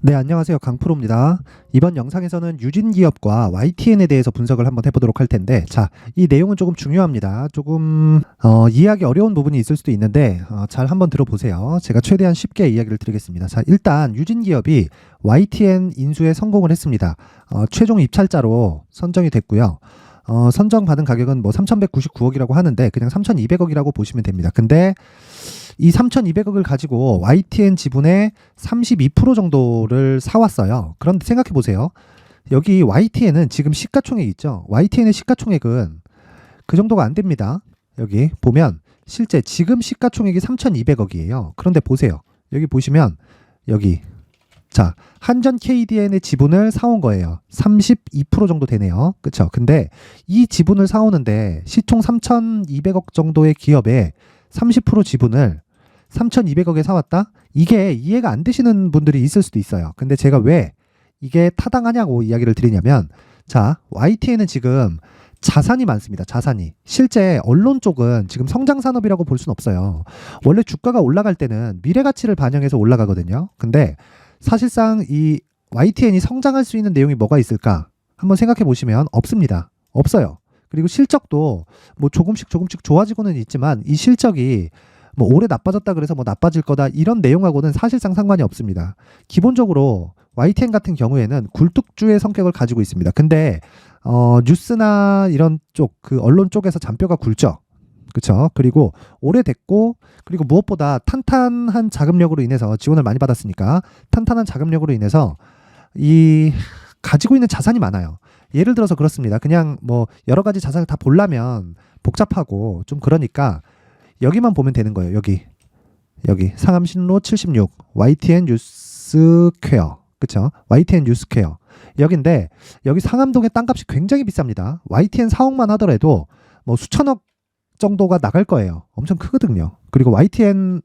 네, 안녕하세요. 강프로입니다. 이번 영상에서는 유진기업과 YTN에 대해서 분석을 한번 해보도록 할 텐데, 자, 이 내용은 조금 중요합니다. 조금 이해하기 어려운 부분이 있을 수도 있는데 잘 한번 들어보세요. 제가 최대한 쉽게 이야기를 드리겠습니다. 자, 일단 유진기업이 YTN 인수에 성공을 했습니다. 최종 입찰자로 선정이 됐고요. 선정받은 가격은 뭐 3,199억이라고 하는데 그냥 3,200억이라고 보시면 됩니다. 근데 이 3,200억을 가지고 YTN 지분의 32% 정도를 사왔어요. 그런데 생각해 보세요. 여기 YTN은 지금 시가총액 있죠. YTN의 시가총액은 그 정도가 안 됩니다. 여기 보면 실제 지금 시가총액이 3,200억이에요. 그런데 보세요. 여기 보시면 여기 자, 한전 KDN의 지분을 사온 거예요. 32% 정도 되네요. 그쵸? 근데 이 지분을 사오는데 시총 3,200억 정도의 기업에 30% 지분을 3,200억에 사왔다? 이게 이해가 안 되시는 분들이 있을 수도 있어요. 근데 제가 왜 이게 타당하냐고 이야기를 드리냐면, 자, YTN은 지금 자산이 많습니다. 자산이. 실제 언론 쪽은 지금 성장산업이라고 볼 수는 없어요. 원래 주가가 올라갈 때는 미래가치를 반영해서 올라가거든요. 근데 사실상 이 YTN이 성장할 수 있는 내용이 뭐가 있을까? 한번 생각해 보시면 없습니다. 없어요. 그리고 실적도 뭐 조금씩 좋아지고는 있지만 이 실적이 뭐 올해 나빠졌다 그래서 뭐 나빠질 거다 이런 내용하고는 사실상 상관이 없습니다. 기본적으로 YTN 같은 경우에는 굴뚝주의 성격을 가지고 있습니다. 근데 뉴스나 이런 쪽 그 언론 쪽에서 잔뼈가 굵죠. 그렇죠. 그리고 오래됐고, 그리고 무엇보다 탄탄한 자금력으로 인해서 지원을 많이 받았으니까 탄탄한 자금력으로 인해서 이 가지고 있는 자산이 많아요. 예를 들어서 그렇습니다. 그냥 뭐 여러 가지 자산을 다 보려면 복잡하고 좀 그러니까 여기만 보면 되는 거예요. 여기 상암신로 76 YTN 뉴스퀘어, 그쵸? YTN 뉴스퀘어 여긴데, 여기 상암동의 땅값이 굉장히 비쌉니다. YTN 사옥만 하더라도 뭐 수천억 정도가 나갈 거예요. 엄청 크거든요. 그리고 YTN이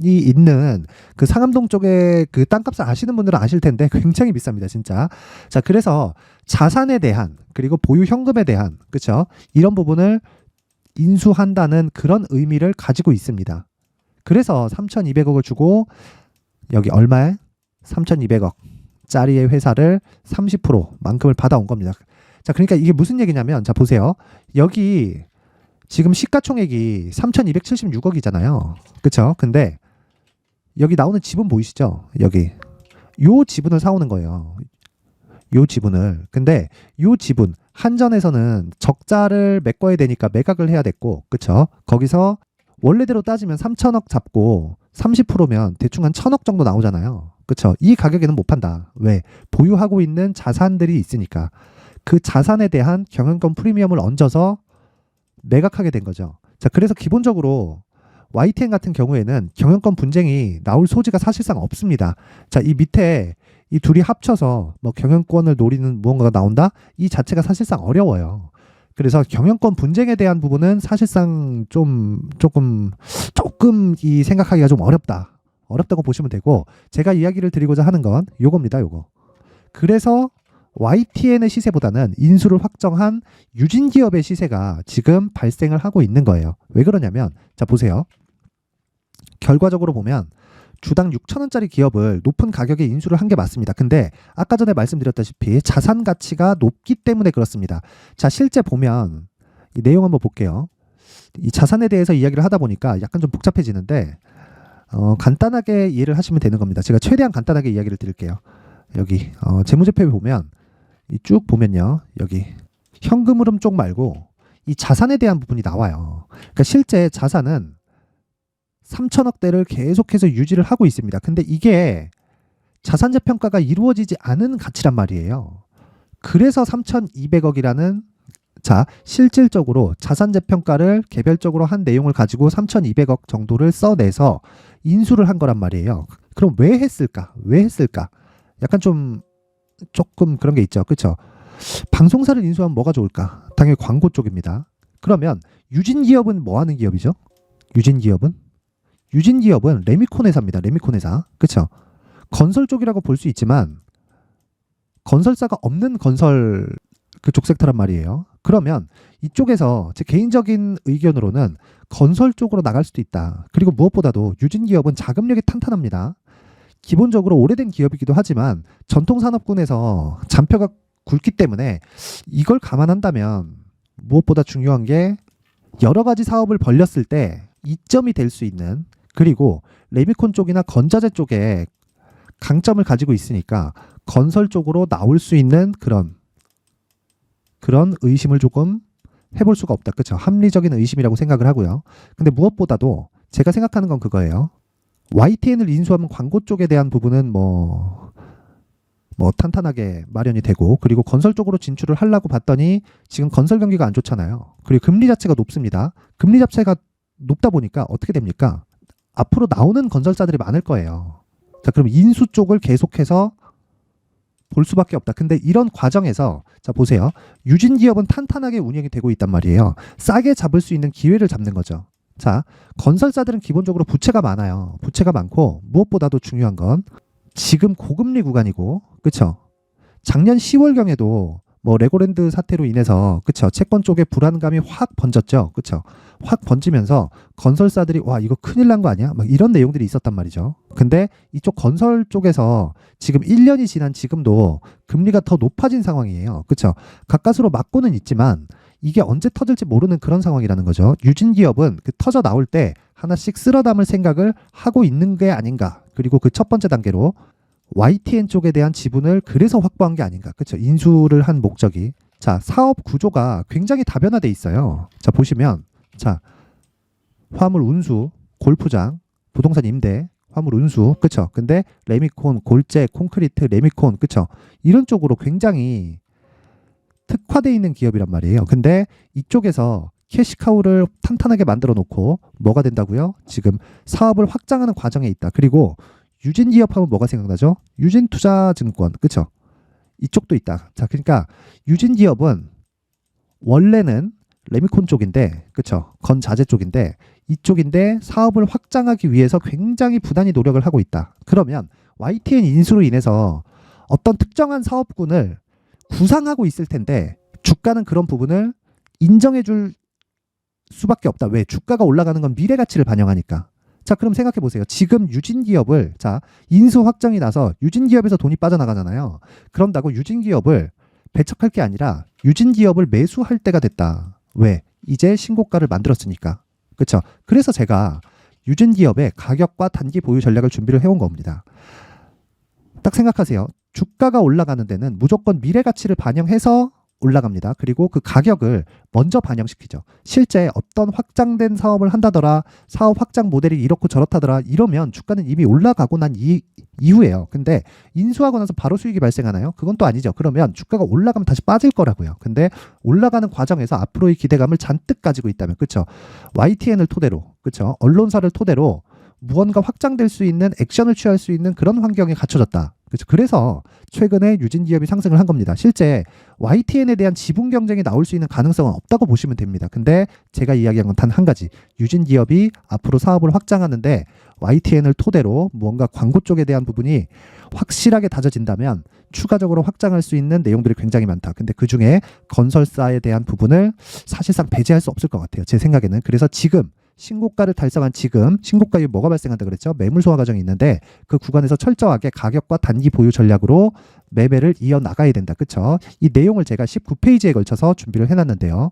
있는 그 상암동 쪽에 그 땅값을 아시는 분들은 아실 텐데 굉장히 비쌉니다, 진짜. 자, 그래서 자산에 대한, 그리고 보유 현금에 대한, 그쵸? 이런 부분을 인수한다는 그런 의미를 가지고 있습니다. 그래서 3,200억을 주고 여기 얼마에? 3,200억 짜리의 회사를 30%만큼을 받아온 겁니다. 자, 그러니까 이게 무슨 얘기냐면, 자, 보세요. 여기 지금 시가총액이 3,276억이잖아요. 그쵸? 근데 여기 나오는 지분 보이시죠? 여기 요 지분을 사오는 거예요. 요 지분을. 근데 요 지분 한전에서는 적자를 메꿔야 되니까 매각을 해야 됐고, 그쵸? 거기서 원래대로 따지면 3천억 잡고 30%면 대충 한 1,000억 정도 나오잖아요. 그쵸? 이 가격에는 못 판다. 왜? 보유하고 있는 자산들이 있으니까. 그 자산에 대한 경영권 프리미엄을 얹어서 매각하게 된 거죠. 자, 그래서 기본적으로 YTN 같은 경우에는 경영권 분쟁이 나올 소지가 사실상 없습니다. 자, 이 밑에 이 둘이 합쳐서 뭐 경영권을 노리는 무언가가 나온다? 이 자체가 사실상 어려워요. 그래서 경영권 분쟁에 대한 부분은 사실상 조금 이 생각하기가 좀 어렵다고 보시면 되고, 제가 이야기를 드리고자 하는 건 요겁니다, 요거. 그래서 YTN의 시세보다는 인수를 확정한 유진기업의 시세가 지금 발생을 하고 있는 거예요. 왜 그러냐면, 자, 보세요. 결과적으로 보면 주당 6,000원짜리 기업을 높은 가격에 인수를 한 게 맞습니다. 근데 아까 전에 말씀드렸다시피 자산 가치가 높기 때문에 그렇습니다. 자, 실제 보면 이 내용 한번 볼게요. 이 자산에 대해서 이야기를 하다 보니까 약간 좀 복잡해지는데 간단하게 이해를 하시면 되는 겁니다. 제가 최대한 간단하게 이야기를 드릴게요. 여기 재무제표에 보면 쭉 보면요, 여기 현금 흐름 쪽 말고 이 자산에 대한 부분이 나와요. 그러니까 실제 자산은 3천억대를 계속해서 유지를 하고 있습니다. 근데 이게 자산 재평가가 이루어지지 않은 가치란 말이에요. 그래서 3,200억이라는, 자, 실질적으로 자산 재평가를 개별적으로 한 내용을 가지고 3,200억 정도를 써내서 인수를 한 거란 말이에요. 그럼 왜 했을까? 약간 조금 그런 게 있죠. 그렇죠? 방송사를 인수하면 뭐가 좋을까? 당연히 광고 쪽입니다. 그러면 유진기업은 뭐 하는 기업이죠? 유진기업은 레미콘 회사입니다. 레미콘 회사. 그렇죠? 건설 쪽이라고 볼 수 있지만 건설사가 없는 건설 그쪽 섹터란 말이에요. 그러면 이쪽에서 제 개인적인 의견으로는 건설 쪽으로 나갈 수도 있다. 그리고 무엇보다도 유진기업은 자금력이 탄탄합니다. 기본적으로 오래된 기업이기도 하지만 전통산업군에서 잔뼈가 굵기 때문에 이걸 감안한다면 무엇보다 중요한 게 여러 가지 사업을 벌렸을 때 이점이 될 수 있는, 그리고 레미콘 쪽이나 건자재 쪽에 강점을 가지고 있으니까 건설 쪽으로 나올 수 있는 그런 의심을 조금 해볼 수가 없다. 그렇죠? 합리적인 의심이라고 생각을 하고요. 근데 무엇보다도 제가 생각하는 건 그거예요. YTN을 인수하면 광고 쪽에 대한 부분은 뭐 탄탄하게 마련이 되고, 그리고 건설 쪽으로 진출을 하려고 봤더니 지금 건설 경기가 안 좋잖아요. 그리고 금리 자체가 높습니다. 금리 자체가 높다 보니까 어떻게 됩니까? 앞으로 나오는 건설사들이 많을 거예요. 자, 그럼 인수 쪽을 계속해서 볼 수밖에 없다. 근데 이런 과정에서 자 보세요. 유진기업은 탄탄하게 운영이 되고 있단 말이에요. 싸게 잡을 수 있는 기회를 잡는 거죠. 자, 건설사들은 기본적으로 부채가 많아요. 부채가 많고, 무엇보다도 중요한 건 지금 고금리 구간이고, 그쵸? 작년 10월경에도 뭐 레고랜드 사태로 인해서, 그쵸? 채권 쪽에 불안감이 확 번졌죠. 그쵸? 확 번지면서 건설사들이 와 이거 큰일 난 거 아니야? 막 이런 내용들이 있었단 말이죠. 근데 이쪽 건설 쪽에서 지금 1년이 지난 지금도 금리가 더 높아진 상황이에요. 그쵸? 가까스로 막고는 있지만 이게 언제 터질지 모르는 그런 상황이라는 거죠. 유진기업은 그 터져 나올 때 하나씩 쓸어 담을 생각을 하고 있는 게 아닌가. 그리고 그 첫 번째 단계로 YTN 쪽에 대한 지분을 그래서 확보한 게 아닌가. 그렇죠? 인수를 한 목적이. 자, 사업 구조가 굉장히 다변화돼 있어요. 자, 보시면 자, 화물 운수, 골프장, 부동산 임대, 화물 운수, 그렇죠? 근데 레미콘, 골재, 콘크리트, 레미콘, 그렇죠? 이런 쪽으로 굉장히 특화되어 있는 기업이란 말이에요. 근데 이쪽에서 캐시카우를 탄탄하게 만들어 놓고 뭐가 된다고요? 지금 사업을 확장하는 과정에 있다. 그리고 유진기업 하면 뭐가 생각나죠? 유진투자증권, 그쵸? 이쪽도 있다. 자, 그러니까 유진기업은 원래는 레미콘 쪽인데, 그쵸? 건자재 쪽인데, 이쪽인데 사업을 확장하기 위해서 굉장히 부단히 노력을 하고 있다. 그러면 YTN 인수로 인해서 어떤 특정한 사업군을 구상하고 있을 텐데 주가는 그런 부분을 인정해 줄 수밖에 없다. 왜? 주가가 올라가는 건 미래 가치를 반영하니까. 자, 그럼 생각해 보세요. 지금 유진기업을 자, 인수 확정이 나서 유진기업에서 돈이 빠져나가잖아요. 그런다고 유진기업을 배척할 게 아니라 유진기업을 매수할 때가 됐다. 왜? 이제 신고가를 만들었으니까. 그렇죠? 그래서 제가 유진기업의 가격과 단기 보유 전략을 준비를 해온 겁니다. 딱 생각하세요. 주가가 올라가는 데는 무조건 미래 가치를 반영해서 올라갑니다. 그리고 그 가격을 먼저 반영시키죠. 실제 어떤 확장된 사업을 한다더라, 사업 확장 모델이 이렇고 저렇다더라, 이러면 주가는 이미 올라가고 난 이후에요. 근데 인수하고 나서 바로 수익이 발생하나요? 그건 또 아니죠. 그러면 주가가 올라가면 다시 빠질 거라고요. 근데 올라가는 과정에서 앞으로의 기대감을 잔뜩 가지고 있다면, 그쵸? YTN을 토대로, 그쵸? 언론사를 토대로 무언가 확장될 수 있는 액션을 취할 수 있는 그런 환경이 갖춰졌다. 그렇죠. 그래서 최근에 유진기업이 상승을 한 겁니다. 실제 YTN에 대한 지분 경쟁이 나올 수 있는 가능성은 없다고 보시면 됩니다. 근데 제가 이야기한 건 단 한 가지. 유진기업이 앞으로 사업을 확장하는데 YTN을 토대로 무언가 광고 쪽에 대한 부분이 확실하게 다져진다면 추가적으로 확장할 수 있는 내용들이 굉장히 많다. 근데 그중에 건설사에 대한 부분을 사실상 배제할 수 없을 것 같아요. 제 생각에는. 그래서 지금 신고가를 달성한 지금 신고가에 뭐가 발생한다 그랬죠? 매물 소화 과정이 있는데 그 구간에서 철저하게 가격과 단기 보유 전략으로 매매를 이어나가야 된다. 그쵸? 이 내용을 제가 19페이지에 걸쳐서 준비를 해놨는데요.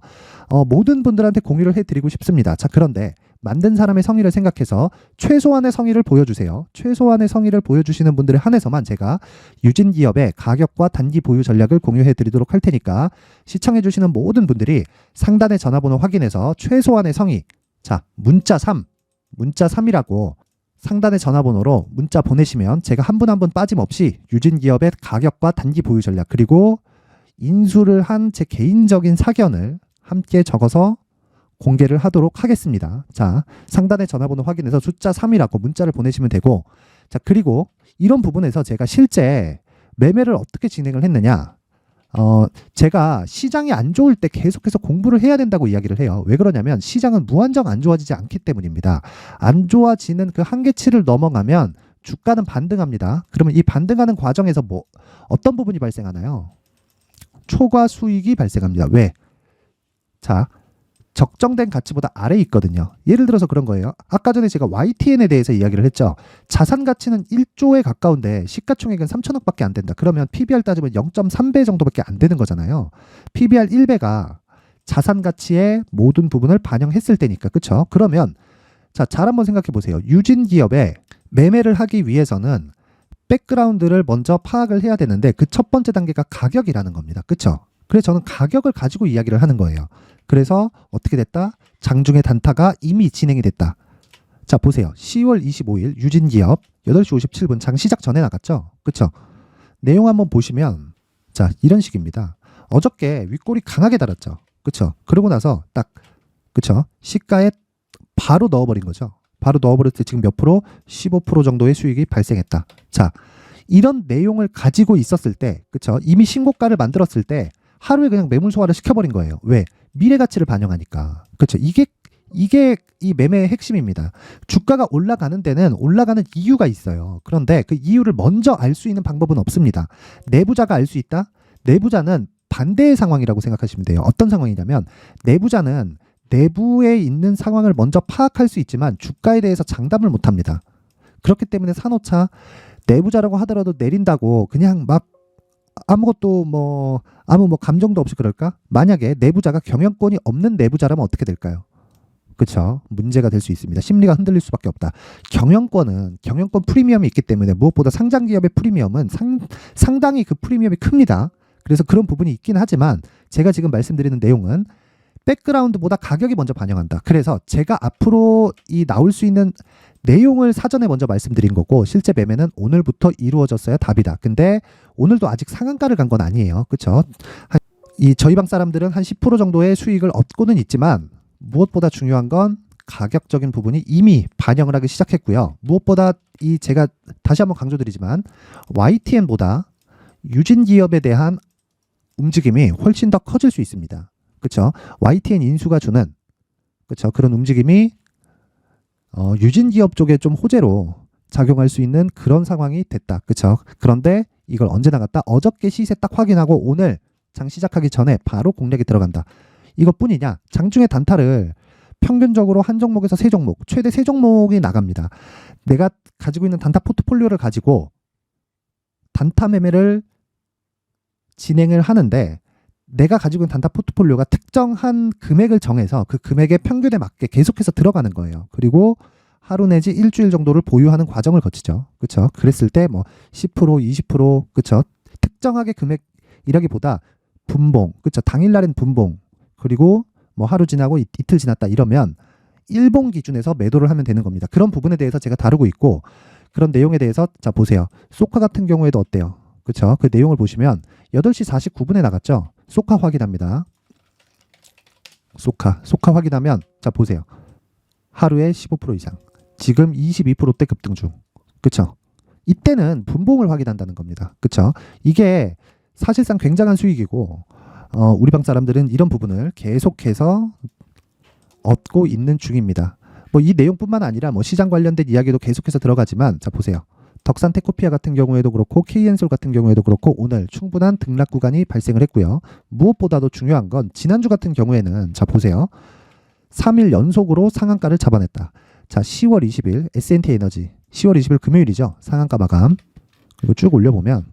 모든 분들한테 공유를 해드리고 싶습니다. 자, 그런데 만든 사람의 성의를 생각해서 최소한의 성의를 보여주세요. 최소한의 성의를 보여주시는 분들에 한해서만 제가 유진기업의 가격과 단기 보유 전략을 공유해드리도록 할 테니까 시청해주시는 모든 분들이 상단의 전화번호 확인해서 최소한의 성의, 자, 문자 3이라고 상단의 전화번호로 문자 보내시면 제가 한 분 한 분 빠짐없이 유진기업의 가격과 단기 보유 전략, 그리고 인수를 한 제 개인적인 사견을 함께 적어서 공개를 하도록 하겠습니다. 자, 상단의 전화번호 확인해서 숫자 3이라고 문자를 보내시면 되고, 자, 그리고 이런 부분에서 제가 실제 매매를 어떻게 진행을 했느냐, 제가 시장이 안 좋을 때 계속해서 공부를 해야 된다고 이야기를 해요. 왜 그러냐면 시장은 무한정 안 좋아지지 않기 때문입니다. 안 좋아지는 그 한계치를 넘어가면 주가는 반등합니다. 그러면 이 반등하는 과정에서 어떤 부분이 발생하나요? 초과 수익이 발생합니다. 왜? 자, 적정된 가치보다 아래에 있거든요. 예를 들어서 그런 거예요. 아까 전에 제가 YTN에 대해서 이야기를 했죠. 자산 가치는 1조에 가까운데 시가총액은 3천억밖에 안 된다. 그러면 PBR 따지면 0.3배 정도밖에 안 되는 거잖아요. PBR 1배가 자산 가치의 모든 부분을 반영했을 때니까. 그렇죠? 그러면 자, 잘 한번 생각해 보세요. 유진 기업에 매매를 하기 위해서는 백그라운드를 먼저 파악을 해야 되는데 그 첫 번째 단계가 가격이라는 겁니다. 그렇죠? 그래서 저는 가격을 가지고 이야기를 하는 거예요. 그래서 어떻게 됐다? 장중의 단타가 이미 진행이 됐다. 자, 보세요. 10월 25일 유진기업 8시 57분 장 시작 전에 나갔죠? 그쵸? 내용 한번 보시면 자, 이런 식입니다. 어저께 윗골이 강하게 달았죠? 그쵸? 그러고 나서 딱 그쵸? 시가에 바로 넣어버린 거죠. 바로 넣어버릴 때 지금 몇 프로? 15% 정도의 수익이 발생했다. 자, 이런 내용을 가지고 있었을 때 그쵸? 이미 신고가를 만들었을 때 하루에 그냥 매물 소화를 시켜버린 거예요. 왜? 미래 가치를 반영하니까. 그렇죠. 이게 이 매매의 핵심입니다. 주가가 올라가는 데는 올라가는 이유가 있어요. 그런데 그 이유를 먼저 알 수 있는 방법은 없습니다. 내부자가 알 수 있다? 내부자는 반대의 상황이라고 생각하시면 돼요. 어떤 상황이냐면 내부자는 내부에 있는 상황을 먼저 파악할 수 있지만 주가에 대해서 장담을 못합니다. 그렇기 때문에 산호차 내부자라고 하더라도 내린다고 그냥 막 아무것도 아무 감정도 없이 그럴까? 만약에 내부자가 경영권이 없는 내부자라면 어떻게 될까요? 그렇죠. 문제가 될 수 있습니다. 심리가 흔들릴 수밖에 없다. 경영권 프리미엄이 있기 때문에 무엇보다 상장 기업의 프리미엄은 상당히 그 프리미엄이 큽니다. 그래서 그런 부분이 있긴 하지만 제가 지금 말씀드리는 내용은 백그라운드보다 가격이 먼저 반영한다. 그래서 제가 앞으로 이 나올 수 있는 내용을 사전에 먼저 말씀드린 거고 실제 매매는 오늘부터 이루어졌어야 답이다. 근데 오늘도 아직 상한가를 간 건 아니에요. 그렇죠? 이 저희 방 사람들은 한 10% 정도의 수익을 얻고는 있지만 무엇보다 중요한 건 가격적인 부분이 이미 반영을 하기 시작했고요. 무엇보다 이 제가 다시 한번 강조드리지만 YTN보다 유진기업에 대한 움직임이 훨씬 더 커질 수 있습니다. 그렇죠? YTN 인수가 주는 그렇죠? 그런 움직임이 유진기업 쪽에 좀 호재로 작용할 수 있는 그런 상황이 됐다. 그렇죠? 그런데 이걸 언제 나갔다? 어저께 시세 딱 확인하고 오늘 장 시작하기 전에 바로 공략이 들어간다. 이것뿐이냐? 장중의 단타를 평균적으로 한 종목에서 세 종목, 최대 세 종목이 나갑니다. 내가 가지고 있는 단타 포트폴리오를 가지고 단타 매매를 진행을 하는데 내가 가지고 있는 단타 포트폴리오가 특정한 금액을 정해서 그 금액의 평균에 맞게 계속해서 들어가는 거예요. 그리고 하루 내지 일주일 정도를 보유하는 과정을 거치죠. 그렇죠? 그랬을 때 10%, 20% 그렇죠? 특정하게 금액이라기보다 분봉, 그렇죠? 당일날엔 분봉 그리고 하루 지나고 이틀 지났다 이러면 일봉 기준에서 매도를 하면 되는 겁니다. 그런 부분에 대해서 제가 다루고 있고 그런 내용에 대해서 자 보세요. 소카 같은 경우에도 어때요? 그렇죠? 그 내용을 보시면 8시 49분에 나갔죠. 소카 확인합니다. 소카 확인하면 자 보세요. 하루에 15% 이상. 지금 22%대 급등 중. 그렇죠? 이때는 분봉을 확인한다는 겁니다. 그렇죠? 이게 사실상 굉장한 수익이고 우리 방 사람들은 이런 부분을 계속해서 얻고 있는 중입니다. 이 내용뿐만 아니라 시장 관련된 이야기도 계속해서 들어가지만 자 보세요. 덕산테코피아 같은 경우에도 그렇고 KN솔 같은 경우에도 그렇고 오늘 충분한 등락 구간이 발생을 했고요. 무엇보다도 중요한 건 지난주 같은 경우에는 자 보세요. 3일 연속으로 상한가를 잡아냈다. 자 10월 20일 S&T 에너지 10월 20일 금요일이죠. 상한가 마감. 그리고 쭉 올려보면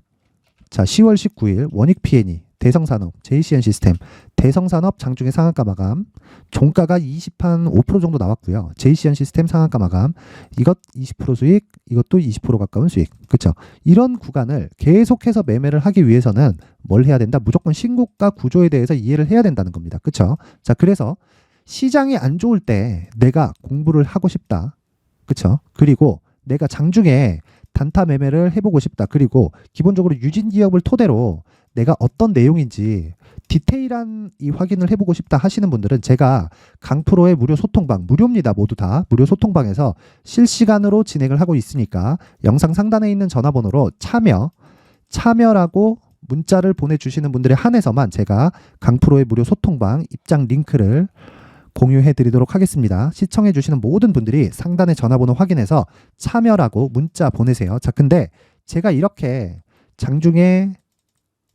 자 10월 19일 원익 P&E 대성산업, JCN 시스템, 대성산업 장중에 상한가 마감, 종가가 5% 정도 나왔고요. JCN 시스템 상한가 마감, 이것 20% 수익, 이것도 20% 가까운 수익. 그렇죠? 이런 구간을 계속해서 매매를 하기 위해서는 뭘 해야 된다? 무조건 신고가 구조에 대해서 이해를 해야 된다는 겁니다. 그렇죠? 자, 그래서 시장이 안 좋을 때 내가 공부를 하고 싶다. 그렇죠? 그리고 내가 장중에 단타 매매를 해보고 싶다. 그리고 기본적으로 유진기업을 토대로 내가 어떤 내용인지 디테일한 이 확인을 해보고 싶다 하시는 분들은 제가 강프로의 무료 소통방, 무료입니다. 모두 다 무료 소통방에서 실시간으로 진행을 하고 있으니까 영상 상단에 있는 전화번호로 참여라고 문자를 보내주시는 분들에 한해서만 제가 강프로의 무료 소통방 입장 링크를 공유해 드리도록 하겠습니다. 시청해 주시는 모든 분들이 상단의 전화번호 확인해서 참여라고 문자 보내세요. 자, 근데 제가 이렇게 장중에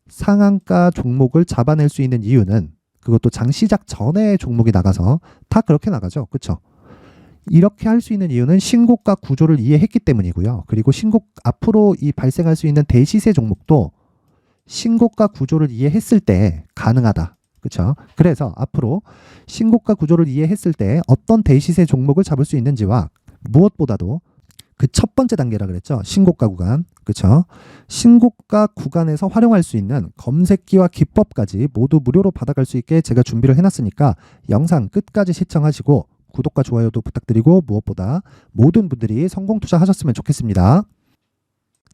상한가 종목을 잡아낼 수 있는 이유는 그것도 장 시작 전에 종목이 나가서 다 그렇게 나가죠. 그렇죠? 이렇게 할 수 있는 이유는 신고가 구조를 이해했기 때문이고요. 그리고 앞으로 이 발생할 수 있는 대시세 종목도 신고가 구조를 이해했을 때 가능하다. 그렇죠? 그래서 앞으로 신고가 구조를 이해했을 때 어떤 대시세 종목을 잡을 수 있는지와 무엇보다도 그 첫 번째 단계라 그랬죠. 신고가 구간. 그렇죠? 신고가 구간에서 활용할 수 있는 검색기와 기법까지 모두 무료로 받아갈 수 있게 제가 준비를 해놨으니까 영상 끝까지 시청하시고 구독과 좋아요도 부탁드리고 무엇보다 모든 분들이 성공 투자하셨으면 좋겠습니다.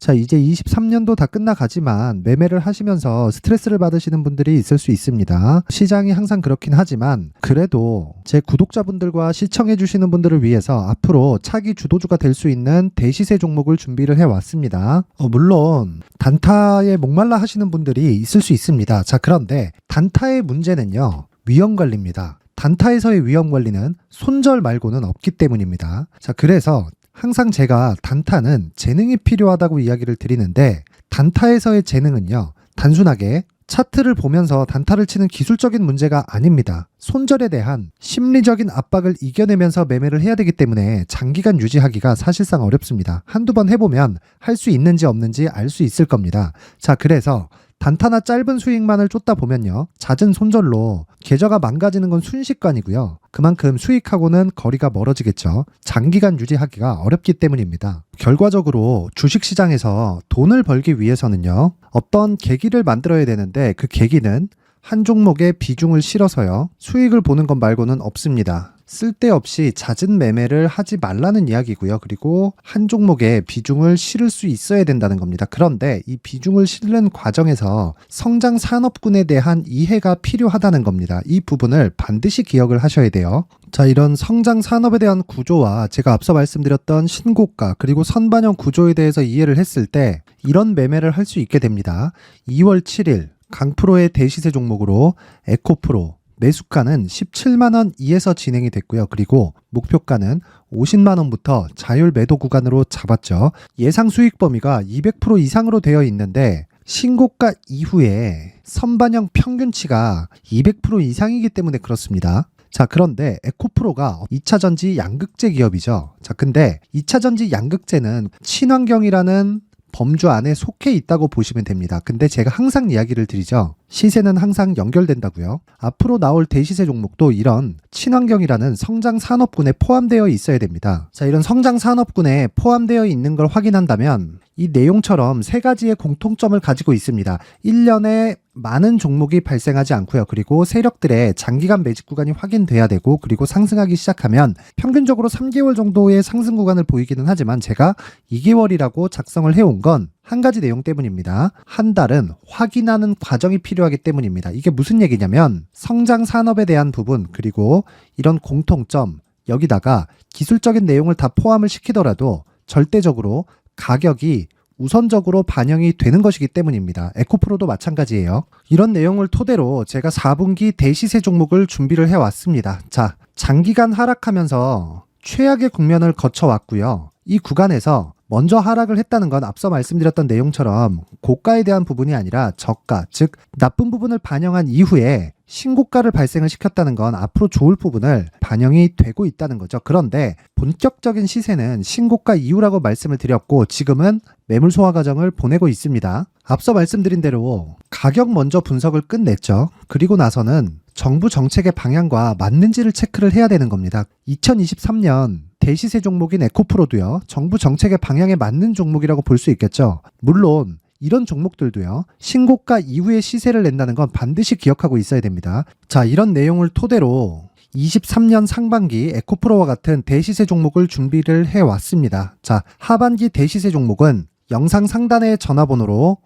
자, 이제 23년도 다 끝나가지만 매매를 하시면서 스트레스를 받으시는 분들이 있을 수 있습니다. 시장이 항상 그렇긴 하지만 그래도 제 구독자분들과 시청해 주시는 분들을 위해서 앞으로 차기 주도주가 될 수 있는 대시세 종목을 준비를 해왔습니다. 물론 단타에 목말라 하시는 분들이 있을 수 있습니다. 자, 그런데 단타의 문제는요, 위험관리입니다. 단타에서의 위험관리는 손절 말고는 없기 때문입니다. 자, 그래서 항상 제가 단타는 재능이 필요하다고 이야기를 드리는데 단타에서의 재능은요, 단순하게 차트를 보면서 단타를 치는 기술적인 문제가 아닙니다. 손절에 대한 심리적인 압박을 이겨내면서 매매를 해야 되기 때문에 장기간 유지하기가 사실상 어렵습니다. 한두 번 해보면 할 수 있는지 없는지 알 수 있을 겁니다. 자, 그래서 단타나 짧은 수익만을 쫓다 보면요, 잦은 손절로 계좌가 망가지는 건 순식간이고요. 그만큼 수익하고는 거리가 멀어지겠죠. 장기간 유지하기가 어렵기 때문입니다. 결과적으로 주식시장에서 돈을 벌기 위해서는요, 어떤 계기를 만들어야 되는데 그 계기는 한 종목에 비중을 실어서요, 수익을 보는 것 말고는 없습니다. 쓸데없이 잦은 매매를 하지 말라는 이야기고요. 그리고 한 종목에 비중을 실을 수 있어야 된다는 겁니다. 그런데 이 비중을 실는 과정에서 성장 산업군에 대한 이해가 필요하다는 겁니다. 이 부분을 반드시 기억을 하셔야 돼요. 자, 이런 성장 산업에 대한 구조와 제가 앞서 말씀드렸던 신고가 그리고 선반영 구조에 대해서 이해를 했을 때 이런 매매를 할 수 있게 됩니다. 2월 7일 강프로의 대시세 종목으로 에코프로 매수가는 17만원 이에서 진행이 됐고요. 그리고 목표가는 50만원부터 자율 매도 구간으로 잡았죠. 예상 수익 범위가 200% 이상으로 되어 있는데 신고가 이후에 선반영 평균치가 200% 이상이기 때문에 그렇습니다. 자, 그런데 에코프로가 2차전지 양극재 기업이죠. 자, 근데 2차전지 양극재는 친환경이라는 범주 안에 속해 있다고 보시면 됩니다. 근데 제가 항상 이야기를 드리죠. 시세는 항상 연결된다고요. 앞으로 나올 대시세 종목도 이런 친환경이라는 성장 산업군에 포함되어 있어야 됩니다. 자, 이런 성장 산업군에 포함되어 있는 걸 확인한다면 이 내용처럼 세 가지의 공통점을 가지고 있습니다. 1년에 많은 종목이 발생하지 않고요. 그리고 세력들의 장기간 매집 구간이 확인돼야 되고, 그리고 상승하기 시작하면 평균적으로 3개월 정도의 상승 구간을 보이기는 하지만 제가 2개월이라고 작성을 해온 건 한 가지 내용 때문입니다. 한 달은 확인하는 과정이 필요하기 때문입니다. 이게 무슨 얘기냐면 성장 산업에 대한 부분, 그리고 이런 공통점, 여기다가 기술적인 내용을 다 포함을 시키더라도 절대적으로 가격이 우선적으로 반영이 되는 것이기 때문입니다. 에코프로도 마찬가지예요. 이런 내용을 토대로 제가 4분기 대시세 종목을 준비를 해왔습니다. 자, 장기간 하락하면서 최악의 국면을 거쳐왔고요. 이 구간에서 먼저 하락을 했다는 건 앞서 말씀드렸던 내용처럼 고가에 대한 부분이 아니라 저가, 즉 나쁜 부분을 반영한 이후에 신고가를 발생을 시켰다는 건 앞으로 좋을 부분을 반영이 되고 있다는 거죠. 그런데 본격적인 시세는 신고가 이후라고 말씀을 드렸고 지금은 매물 소화 과정을 보내고 있습니다. 앞서 말씀드린 대로 가격 먼저 분석을 끝냈죠. 그리고 나서는 정부 정책의 방향과 맞는지를 체크를 해야 되는 겁니다. 2023년 대시세 종목인 에코프로도요, 정부 정책의 방향에 맞는 종목이라고 볼 수 있겠죠. 물론 이런 종목들도요, 신고가 이후에 시세를 낸다는 건 반드시 기억하고 있어야 됩니다. 자, 이런 내용을 토대로 23년 상반기 에코프로와 같은 대시세 종목을 준비를 해왔습니다. 자, 하반기 대시세 종목은 영상 상단의 전화번호로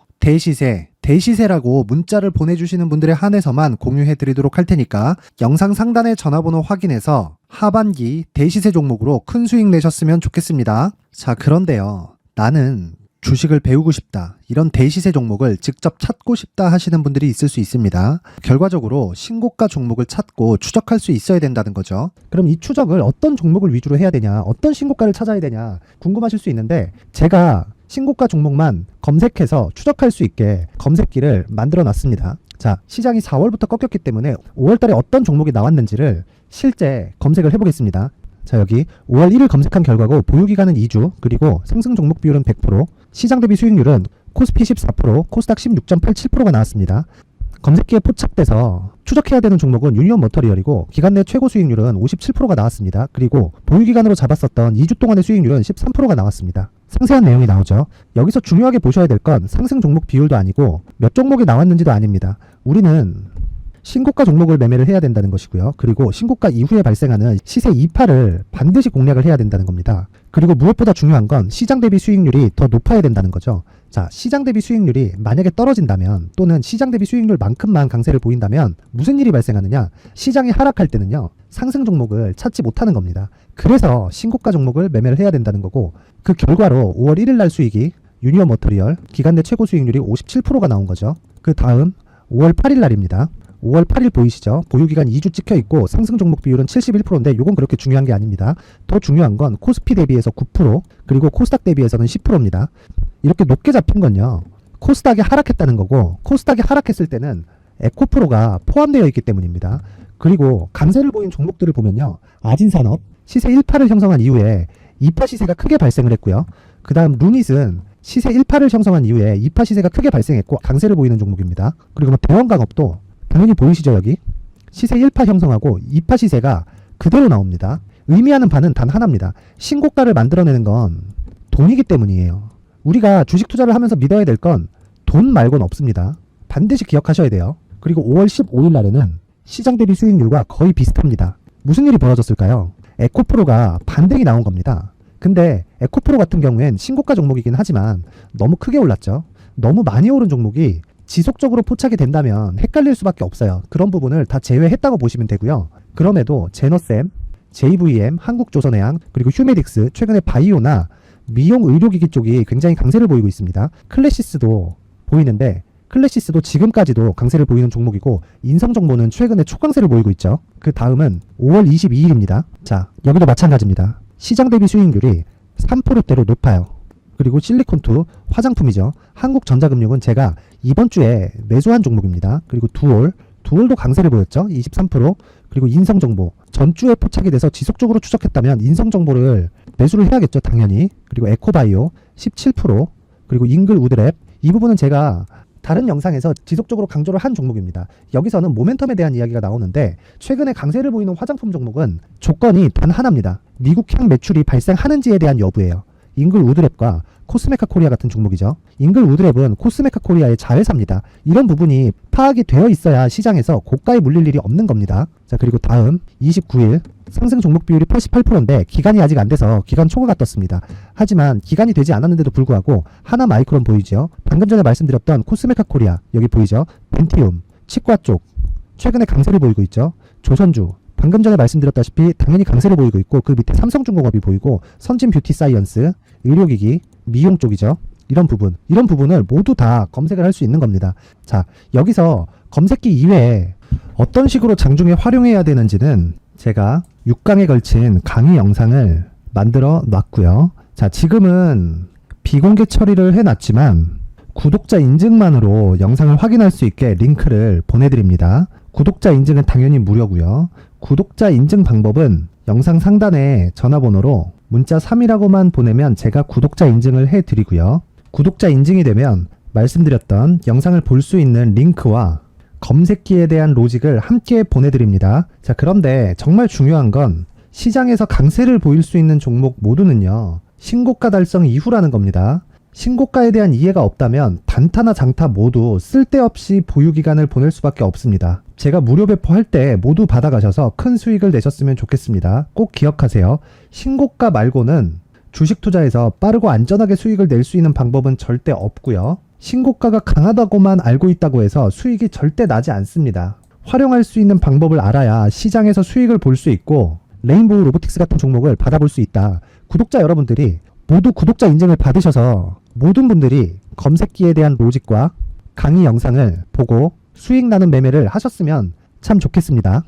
대시세라고 문자를 보내주시는 분들에 한해서만 공유해드리도록 할 테니까 영상 상단의 전화번호 확인해서 하반기 대시세 종목으로 큰 수익 내셨으면 좋겠습니다. 자, 그런데요, 나는 주식을 배우고 싶다, 이런 대시세 종목을 직접 찾고 싶다 하시는 분들이 있을 수 있습니다. 결과적으로 신고가 종목을 찾고 추적할 수 있어야 된다는 거죠. 그럼 이 추적을 어떤 종목을 위주로 해야 되냐, 어떤 신고가를 찾아야 되냐 궁금하실 수 있는데 제가 신고가 종목만 검색해서 추적할 수 있게 검색기를 만들어 놨습니다. 자, 시장이 4월부터 꺾였기 때문에 5월달에 어떤 종목이 나왔는지를 실제 검색을 해보겠습니다. 자, 여기 5월 1일 검색한 결과고 보유기간은 2주, 그리고 상승 종목 비율은 100%, 시장 대비 수익률은 코스피 14%, 코스닥 16.87%가 나왔습니다. 검색기에 포착돼서 추적해야 되는 종목은 유니온 머터리얼이고 기간 내 최고 수익률은 57%가 나왔습니다. 그리고 보유기간으로 잡았었던 2주 동안의 수익률은 13%가 나왔습니다. 상세한 내용이 나오죠. 여기서 중요하게 보셔야 될 건 상승 종목 비율도 아니고 몇 종목이 나왔는지도 아닙니다. 우리는 신고가 종목을 매매를 해야 된다는 것이고요. 그리고 신고가 이후에 발생하는 시세 이파를 반드시 공략을 해야 된다는 겁니다. 그리고 무엇보다 중요한 건 시장 대비 수익률이 더 높아야 된다는 거죠. 자, 시장 대비 수익률이 만약에 떨어진다면 또는 시장 대비 수익률만큼만 강세를 보인다면 무슨 일이 발생하느냐? 시장이 하락할 때는요, 상승 종목을 찾지 못하는 겁니다. 그래서 신고가 종목을 매매를 해야 된다는 거고, 그 결과로 5월 1일 날 수익이 유니온 머터리얼 기간 내 최고 수익률이 57%가 나온 거죠. 그 다음 5월 8일 날입니다. 5월 8일 보이시죠? 보유기간 2주 찍혀 있고 상승 종목 비율은 71%인데 이건 그렇게 중요한 게 아닙니다. 더 중요한 건 코스피 대비해서 9%, 그리고 코스닥 대비해서는 10%입니다. 이렇게 높게 잡힌 건요, 코스닥이 하락했다는 거고, 코스닥이 하락했을 때는 에코프로가 포함되어 있기 때문입니다. 그리고 강세를 보인 종목들을 보면요, 아진산업 시세 1파를 형성한 이후에 2파 시세가 크게 발생을 했고요. 그 다음 루닛은 시세 1파를 형성한 이후에 2파 시세가 크게 발생했고 강세를 보이는 종목입니다. 그리고 뭐 대원강업도 당연히 보이시죠? 여기 시세 1파 형성하고 2파 시세가 그대로 나옵니다. 의미하는 바는 단 하나입니다. 신고가를 만들어내는 건 돈이기 때문이에요. 우리가 주식 투자를 하면서 믿어야 될 건 돈 말고는 없습니다. 반드시 기억하셔야 돼요. 그리고 5월 15일 날에는 시장 대비 수익률과 거의 비슷합니다. 무슨 일이 벌어졌을까요? 에코프로가 반등이 나온 겁니다. 근데 에코프로 같은 경우엔 신고가 종목이긴 하지만 너무 크게 올랐죠. 너무 많이 오른 종목이 지속적으로 포착이 된다면 헷갈릴 수밖에 없어요. 그런 부분을 다 제외했다고 보시면 되고요. 그럼에도 제너셈, JVM, 한국조선해양, 그리고 휴메딕스, 최근에 바이오나 미용 의료기기 쪽이 굉장히 강세를 보이고 있습니다. 클래시스도 보이는데 클래시스도 지금까지도 강세를 보이는 종목이고 인성정보는 최근에 초강세를 보이고 있죠. 그 다음은 5월 22일입니다. 자, 여기도 마찬가지입니다. 시장 대비 수익률이 3%대로 높아요. 그리고 실리콘투 화장품이죠. 한국전자금융은 제가 이번 주에 매수한 종목입니다. 그리고 두올도 강세를 보였죠. 23%. 그리고 인성정보 전주에 포착이 돼서 지속적으로 추적했다면 인성정보를 매수를 해야겠죠. 당연히. 그리고 에코바이오 17%. 그리고 잉글우드랩 이 부분은 제가 다른 영상에서 지속적으로 강조를 한 종목입니다. 여기서는 모멘텀에 대한 이야기가 나오는데 최근에 강세를 보이는 화장품 종목은 조건이 단 하나입니다. 미국향 매출이 발생하는지에 대한 여부예요. 잉글우드랩과 코스메카 코리아 같은 종목이죠. 잉글우드랩은 코스메카 코리아의 자회사입니다. 이런 부분이 파악이 되어 있어야 시장에서 고가에 물릴 일이 없는 겁니다. 자, 그리고 다음 29일 상승 종목 비율이 88%인데 기간이 아직 안 돼서 기간 초과가 떴습니다. 하지만 기간이 되지 않았는데도 불구하고 하나 마이크론 보이죠. 방금 전에 말씀드렸던 코스메카 코리아 여기 보이죠. 벤티움, 치과 쪽 최근에 강세를 보이고 있죠. 조선주 방금 전에 말씀드렸다시피 당연히 강세를 보이고 있고 그 밑에 삼성중공업이 보이고 선진 뷰티 사이언스, 의료기기, 미용 쪽이죠. 이런 부분을 모두 다 검색을 할 수 있는 겁니다. 자, 여기서 검색기 이외에 어떤 식으로 장중에 활용해야 되는지는 제가 6강에 걸친 강의 영상을 만들어 놨고요. 자, 지금은 비공개 처리를 해놨지만 구독자 인증만으로 영상을 확인할 수 있게 링크를 보내드립니다. 구독자 인증은 당연히 무료고요. 구독자 인증 방법은 영상 상단에 전화번호로 문자 3이라고만 보내면 제가 구독자 인증을 해드리고요. 구독자 인증이 되면 말씀드렸던 영상을 볼 수 있는 링크와 검색기에 대한 로직을 함께 보내드립니다. 자, 그런데 정말 중요한 건 시장에서 강세를 보일 수 있는 종목 모두는요, 신고가 달성 이후라는 겁니다. 신고가에 대한 이해가 없다면 단타나 장타 모두 쓸데없이 보유기간을 보낼 수밖에 없습니다. 제가 무료 배포할 때 모두 받아가셔서 큰 수익을 내셨으면 좋겠습니다. 꼭 기억하세요. 신고가 말고는 주식 투자에서 빠르고 안전하게 수익을 낼 수 있는 방법은 절대 없고요. 신고가가 강하다고만 알고 있다고 해서 수익이 절대 나지 않습니다. 활용할 수 있는 방법을 알아야 시장에서 수익을 볼 수 있고 레인보우 로보틱스 같은 종목을 받아볼 수 있다. 구독자 여러분들이 모두 구독자 인증을 받으셔서 모든 분들이 검색기에 대한 로직과 강의 영상을 보고 수익 나는 매매를 하셨으면 참 좋겠습니다.